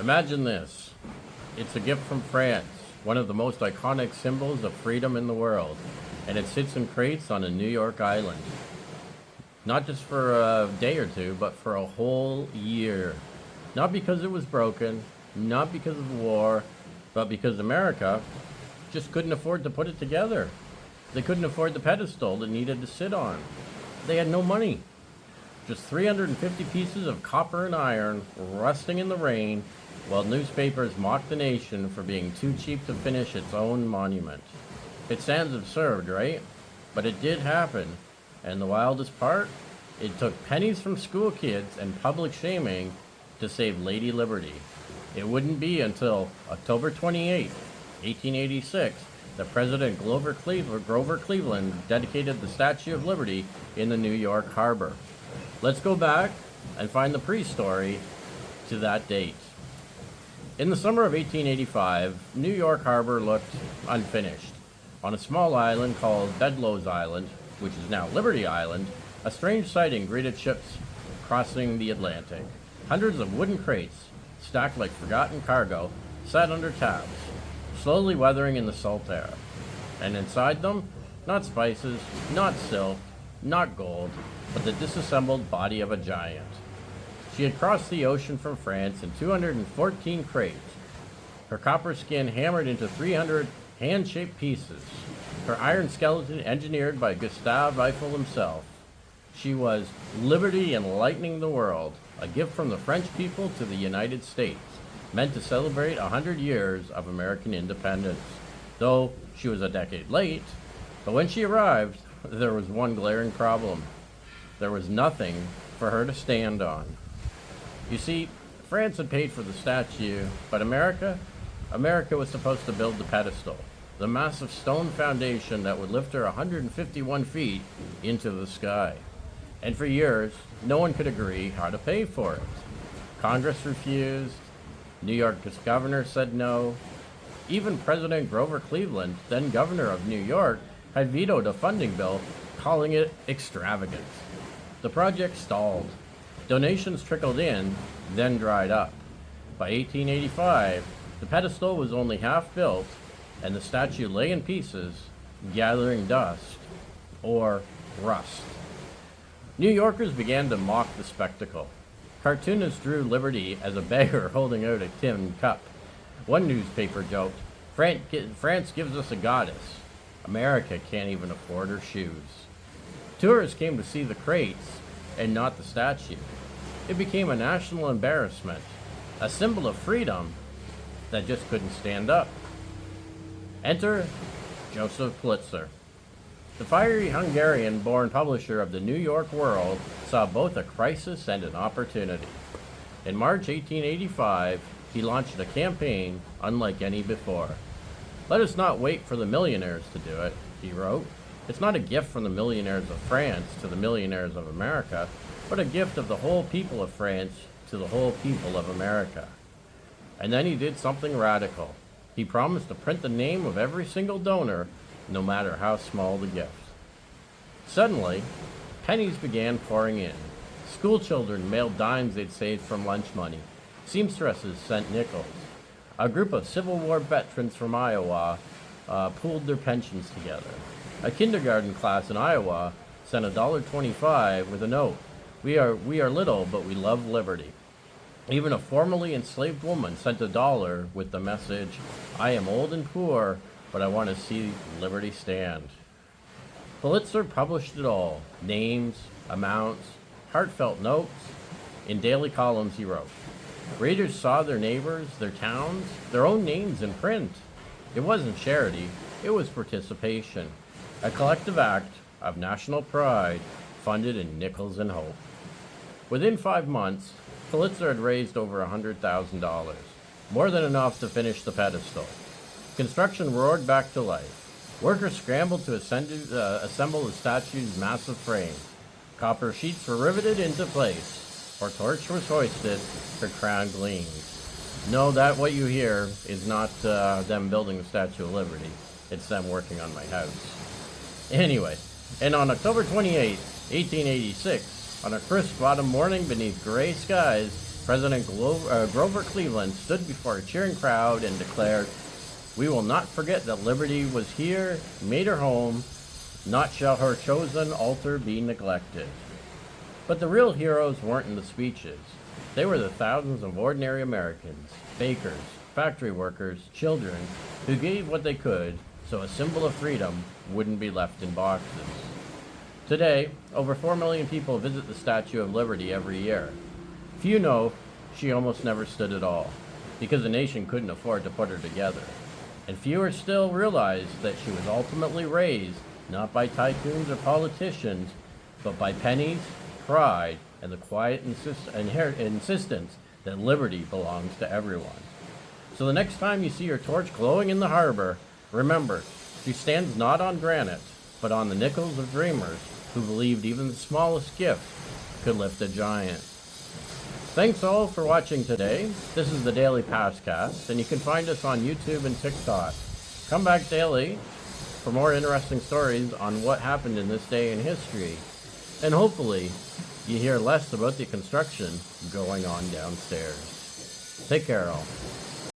Imagine this. It's a gift from France, one of the most iconic symbols of freedom in the world, and it sits in crates on a New York island. Not just for a day or two, but for a whole year. Not because it was broken, not because of war, but because America just couldn't afford to put it together. They couldn't afford the pedestal it needed to sit on. They had no money. Just 350 pieces of copper and iron rusting in the rain while newspapers mocked the nation for being too cheap to finish its own monument. It sounds absurd, right? But it did happen. And the wildest part? It took pennies from school kids and public shaming to save Lady Liberty. It wouldn't be until October 28, 1886, that President Grover Cleveland dedicated the Statue of Liberty in the New York harbor. Let's go back and find the pre-story to that date. In the summer of 1885, New York harbor looked unfinished. On a small island called Bedloe's Island, which is now Liberty Island, a strange sighting greeted ships crossing the Atlantic. Hundreds of wooden crates, stacked like forgotten cargo, sat under tabs, slowly weathering in the salt air. And inside them, not spices, not silk, not gold, but the disassembled body of a giant. She had crossed the ocean from France in 214 crates, her copper skin hammered into 300 hand-shaped pieces, her iron skeleton engineered by Gustave Eiffel himself. She was liberty enlightening the world, a gift from the French people to the United States, meant to celebrate 100 years of American independence. Though she was a decade late, but when she arrived, there was one glaring problem. There was nothing for her to stand on. You see, France had paid for the statue, but America was supposed to build the pedestal, the massive stone foundation that would lift her 151 feet into the sky. And for years, no one could agree how to pay for it. Congress refused. New York's governor said no. Even President Grover Cleveland, then governor of New York, had vetoed a funding bill, calling it extravagant. The project stalled. Donations trickled in, then dried up. By 1885, the pedestal was only half built, and the statue lay in pieces, gathering dust, or rust. New Yorkers began to mock the spectacle. Cartoonists drew Liberty as a beggar holding out a tin cup. One newspaper joked, France gives us a goddess. America can't even afford her shoes. Tourists came to see the crates and not the statue. It became a national embarrassment, a symbol of freedom that just couldn't stand up. Enter Joseph Pulitzer. The fiery Hungarian-born publisher of the New York World saw both a crisis and an opportunity. In March 1885, he launched a campaign unlike any before. "Let us not wait for the millionaires to do it," he wrote. "It's not a gift from the millionaires of France to the millionaires of America, but a gift of the whole people of France to the whole people of America." And then he did something radical. He promised to print the name of every single donor, no matter how small the gift. Suddenly, pennies began pouring in. School children mailed dimes they'd saved from lunch money. Seamstresses sent nickels. A group of Civil War veterans from Iowa pooled their pensions together. A kindergarten class in Iowa sent $1.25 with a note. We are little, but we love liberty." Even a formerly enslaved woman sent $1 with the message, "I am old and poor, but I want to see liberty stand." Pulitzer published it all: names, amounts, heartfelt notes. In daily columns he wrote. Readers saw their neighbors, their towns, their own names in print. It wasn't charity, it was participation, a collective act of national pride funded in nickels and hope. Within 5 months, Pulitzer had raised over $100,000, more than enough to finish the pedestal. Construction roared back to life. Workers scrambled to assemble the statue's massive frame. Copper sheets were riveted into place. Her torch was hoisted, her crown gleamed. No, that what you hear is not them building the Statue of Liberty. It's them working on my house. Anyway, and on October 28, 1886, on a crisp autumn morning beneath gray skies, President Grover Cleveland stood before a cheering crowd and declared, "We will not forget that liberty was here, made her home, not shall her chosen altar be neglected." But the real heroes weren't in the speeches. They were the thousands of ordinary Americans, bakers, factory workers, children, who gave what they could so a symbol of freedom wouldn't be left in boxes. Today, over 4 million people visit the Statue of Liberty every year. Few know she almost never stood at all, because the nation couldn't afford to put her together. And fewer still realize that she was ultimately raised not by tycoons or politicians, but by pennies, pride, and the quiet insistence that liberty belongs to everyone. So the next time you see her torch glowing in the harbor, remember, she stands not on granite, but on the nickels of dreamers who believed even the smallest gift could lift a giant. Thanks all for watching today. This is the Daily Pastcast, and you can find us on YouTube and TikTok. Come back daily for more interesting stories on what happened in this day in history. And hopefully, you hear less about the construction going on downstairs. Take care, all.